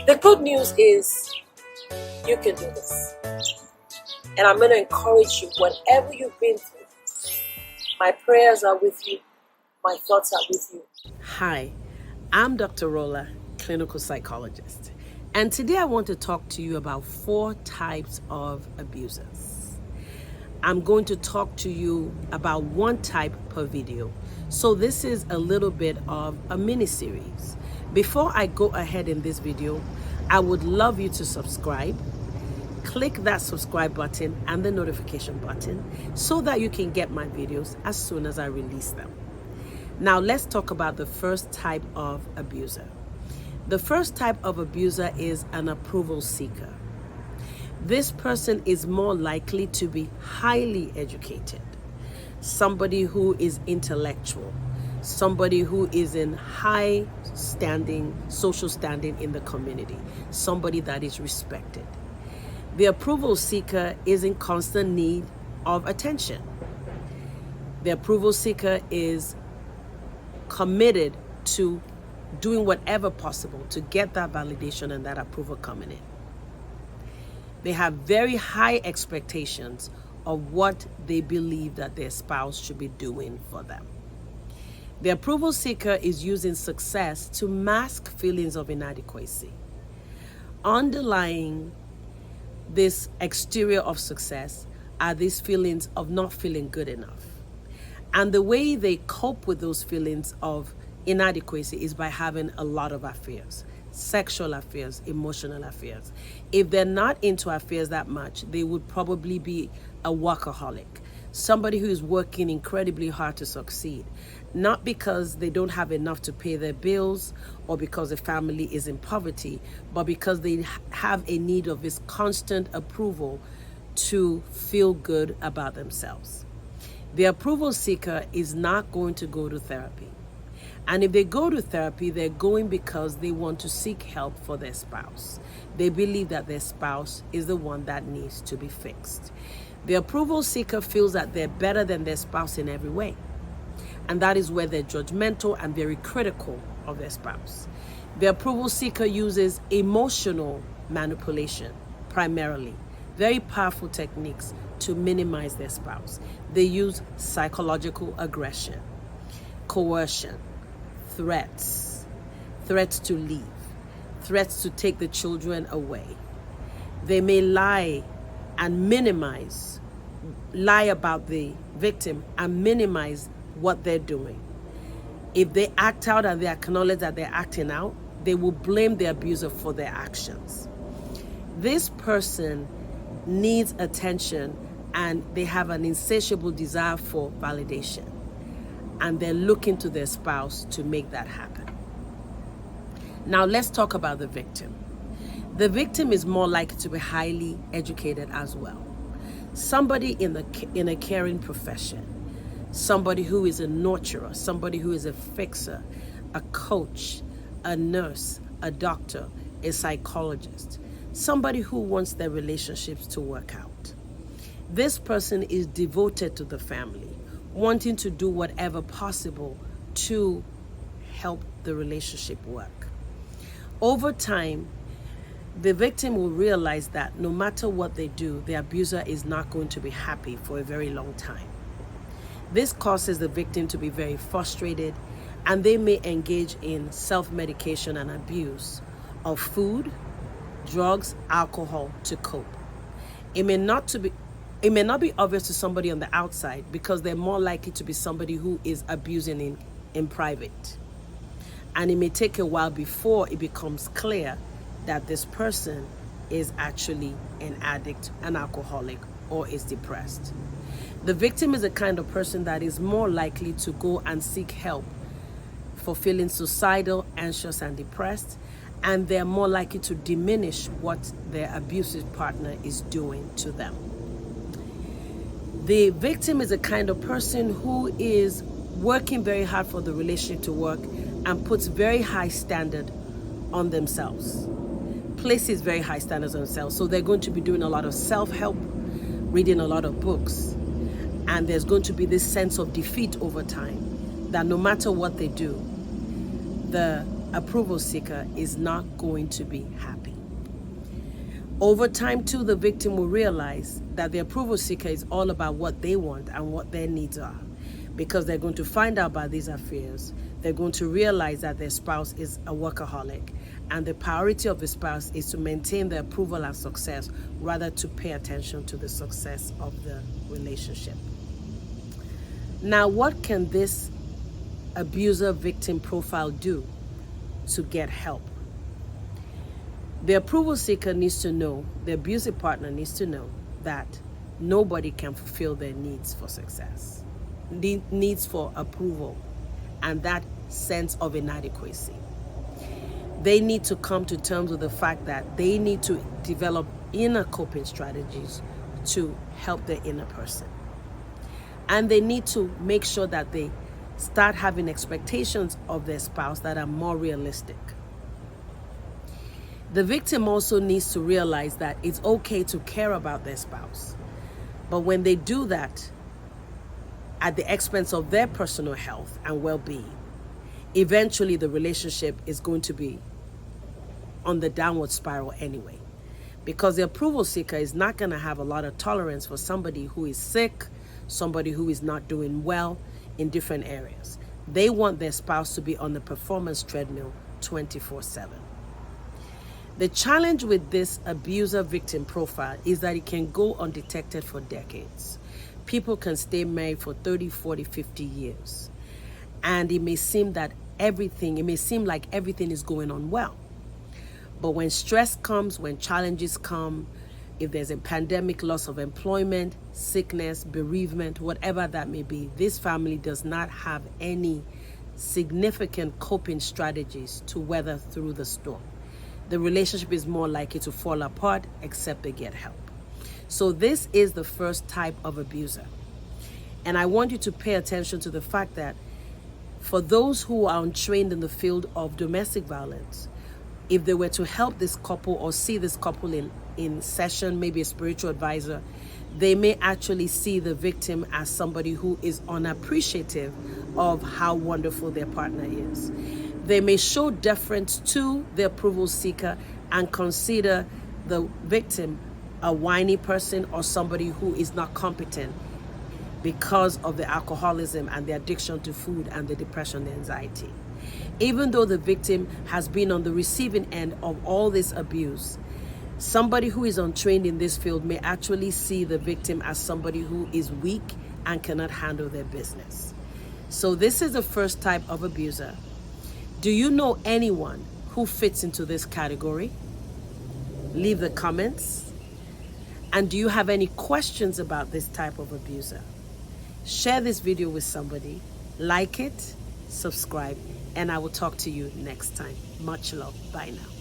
The good news is you can do this. And I'm going to encourage you, whatever you've been through, my prayers are with you, my thoughts are with you. Hi, I'm Dr. Rolla, clinical psychologist. And today I want to talk to you about 4 types of abusers. I'm going to talk to you about 1 type per video. So this is a little bit of a mini series. Before I go ahead in this video, I would love you to subscribe. Click that subscribe button and the notification button so that you can get my videos as soon as I release them. Now let's talk about the first type of abuser. The first type of abuser is an approval seeker. This person is more likely to be highly educated, somebody who is intellectual, somebody who is in high standing, social standing in the community, somebody that is respected. The approval seeker is in constant need of attention. The approval seeker is committed to doing whatever possible to get that validation and that approval coming in. They have very high expectations of what they believe that their spouse should be doing for them. The approval seeker is using success to mask feelings of inadequacy. Underlying this exterior of success are these feelings of not feeling good enough. And the way they cope with those feelings of inadequacy is by having a lot of affairs, sexual affairs, emotional affairs. If they're not into affairs that much, they would probably be a workaholic, somebody who is working incredibly hard to succeed, not because they don't have enough to pay their bills or because the family is in poverty, but because they have a need of this constant approval to feel good about themselves. The approval seeker is not going to go to therapy. And if they go to therapy, they're going because they want to seek help for their spouse. They believe that their spouse is the one that needs to be fixed. The approval seeker feels that they're better than their spouse in every way. And that is where they're judgmental and very critical of their spouse. The approval seeker uses emotional manipulation, primarily. Very powerful techniques to minimize their spouse. They use psychological aggression, coercion, threats to leave, threats to take the children away. They may lie about the victim and minimize what they're doing. If they act out and they acknowledge that they're acting out, they will blame the abuser for their actions. This person needs attention and they have an insatiable desire for validation. And they're looking to their spouse to make that happen. Now let's talk about the victim. The victim is more likely to be highly educated as well. Somebody in a caring profession, somebody who is a nurturer, somebody who is a fixer, a coach, a nurse, a doctor, a psychologist, somebody who wants their relationships to work out. This person is devoted to the family, wanting to do whatever possible to help the relationship work. Over time, the victim will realize that no matter what they do, the abuser is not going to be happy for a very long time. This causes the victim to be very frustrated, and they may engage in self-medication and abuse of food, drugs, alcohol to cope. It may not be obvious to somebody on the outside because they're more likely to be somebody who is abusing in private. And it may take a while before it becomes clear that this person is actually an addict, an alcoholic, or is depressed. The victim is the kind of person that is more likely to go and seek help for feeling suicidal, anxious, and depressed, and they're more likely to diminish what their abusive partner is doing to them. The victim is a kind of person who is working very hard for the relationship to work and puts very high standard on themselves, places very high standards on themselves. So they're going to be doing a lot of self-help, reading a lot of books, and there's going to be this sense of defeat over time that no matter what they do, the approval seeker is not going to be happy. Over time, too, the victim will realize that the approval seeker is all about what they want and what their needs are. Because they're going to find out about these affairs, they're going to realize that their spouse is a workaholic, and the priority of the spouse is to maintain the approval and success rather to pay attention to the success of the relationship. Now, what can this abuser victim profile do to get help? The approval seeker needs to know, the abusive partner needs to know that nobody can fulfill their needs for success, needs for approval, and that sense of inadequacy. They need to come to terms with the fact that they need to develop inner coping strategies to help the inner person. And they need to make sure that they start having expectations of their spouse that are more realistic. The victim also needs to realize that it's okay to care about their spouse. But when they do that at the expense of their personal health and well-being, eventually the relationship is going to be on the downward spiral anyway. Because the approval seeker is not going to have a lot of tolerance for somebody who is sick, somebody who is not doing well in different areas. They want their spouse to be on the performance treadmill 24/7. The challenge with this abuser victim profile is that it can go undetected for decades. People can stay married for 30, 40, 50 years. And it may seem like everything is going on well. But when stress comes, when challenges come, if there's a pandemic, loss of employment, sickness, bereavement, whatever that may be, this family does not have any significant coping strategies to weather through the storm. The relationship is more likely to fall apart except they get help. So this is the first type of abuser. And I want you to pay attention to the fact that for those who are untrained in the field of domestic violence, if they were to help this couple or see this couple in session, maybe a spiritual advisor, they may actually see the victim as somebody who is unappreciative of how wonderful their partner is. They may show deference to the approval seeker and consider the victim a whiny person or somebody who is not competent because of the alcoholism and the addiction to food and the depression and anxiety. Even though the victim has been on the receiving end of all this abuse, somebody who is untrained in this field may actually see the victim as somebody who is weak and cannot handle their business. So this is the first type of abuser. Do you know anyone who fits into this category? Leave the comments. And do you have any questions about this type of abuser? Share this video with somebody, like it, subscribe, and I will talk to you next time. Much love. Bye now.